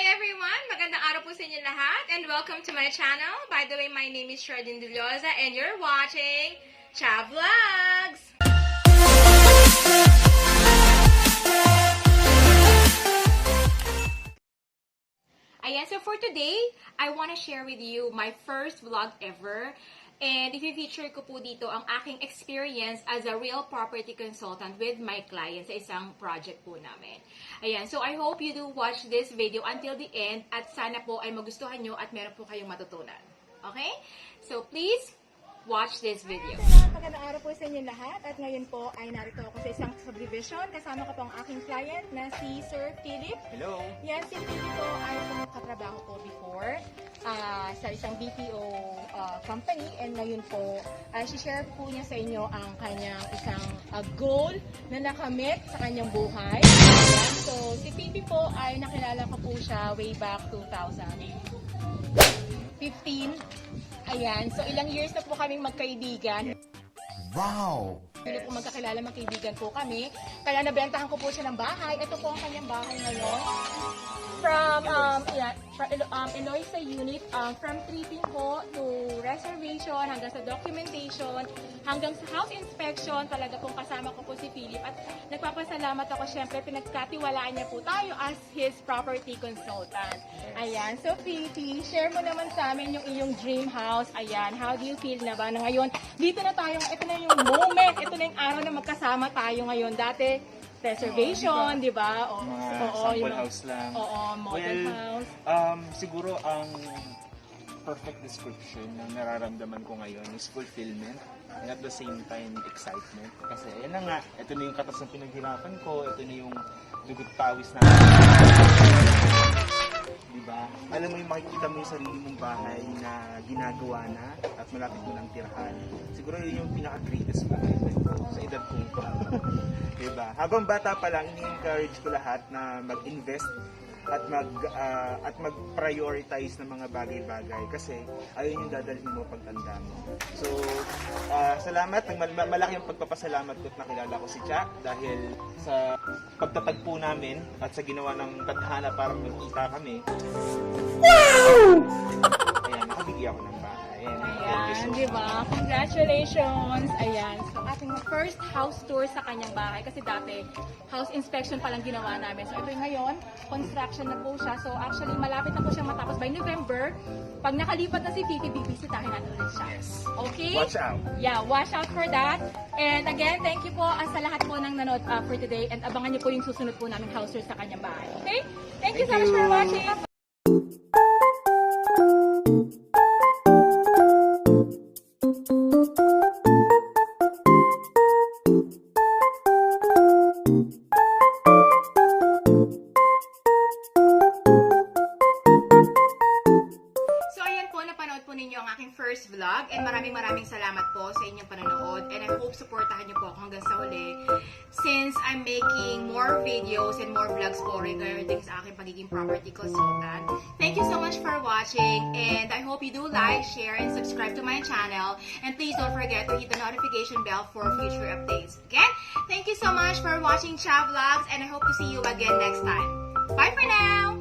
everyone! Magandang araw po sa inyo lahat and welcome to my channel. By the way, my name is Shardin Dulioza and you're watching Cha Vlogs! Ayan, so for today, I want to share with you my first vlog ever. And i-feature ko po dito ang aking experience as a real property consultant with my clients sa isang project po namin. Ayan, so I hope you do watch this video until the end at sana po ay magustuhan nyo at meron po kayong matutunan. Okay? So please, watch this video. Magandang araw po sa inyo lahat at ngayon po ay narito ako sa isang subdivision. Kasama ko po ang aking client na si Sir Philip. Hello! Yan, si Philip po ay katrabaho ko before sa isang BPO company and ngayon po share po niya sa inyo ang kanyang isang goal na nakamit sa kanyang buhay. Yan, so si Philip po ay nakilala ko po siya way back 2015. Ayan, so ilang years na po kaming magkaibigan. Wow! Hindi po magkakilala, magkaibigan po kami. Kaya nabentahan ko po siya ng bahay. Ito po ang kanyang bahay ngayon. From Eloisa unit, from treating po to reservation, hanggang sa documentation, hanggang sa house inspection, talaga pong kasama ko po si Philip. At nagpapasalamat ako, syempre, pinagkatiwalaan niya po tayo as his property consultant. Ayan, so Philip, share mo naman sa amin yung iyong dream house. Ayan, how do you feel na ba na ngayon? Dito na tayo, ito na yung moment, ito na yung araw na magkasama tayo ngayon. Dati, reservation, di ba? Sample house lang. Oo, model house. Siguro ang perfect description ng nararamdaman ko ngayon is fulfillment and at the same time excitement. Kasi yan na nga, ito na yung katas ng pinaghirapan ko, ito na yung dugot pawis na diba? Alam mo yung makikita mo yung sarili mong bahay na ginagawa na at malapit mo ng tirahan. Siguro yun yung pinaka-greatest bahay sa edad kong ito. Diba? Habang bata pa lang, ini-encourage ko lahat na mag-invest at mag-prioritize ng mga bagay-bagay kasi ayun yung dadalhin mo pagtanda mo. So, salamat. Malaki ang pagpapasalamat ko at nakilala ko si Cha dahil sa pagtatagpo namin at sa ginawa ng tadhana para magkita kami. Wow! Ayan, nakabigyan ako ng bahay. Ayan, di ba? Congratulations! Ayan, so ating first house tour sa kanyang bahay kasi dati house inspection palang ginawa namin. So ito ngayon, construction na po siya. So actually, malapit na po siyang matapos by November. Pag nakalipat na si Titi, bibisitahin natin ulit siya. Yes. Okay? Watch out. Yeah, watch out for that. And again, thank you po sa lahat po ng nanood for today. And abangan niyo po yung susunod po namin house tour sa kanyang bahay. Okay? Thank you so much for watching. Ninyo ang aking first vlog and maraming salamat po sa inyong panonood and I hope supportahan niyo po ako hanggang sa huli since I'm making more videos and more vlogs po regarding sa aking pagiging property consultant. Thank you so much for watching and I hope you do like, share, and subscribe to my channel and please don't forget to hit the notification bell for future updates. Again, thank you so much for watching Cha Vlogs and I hope to see you again next time. Bye for now!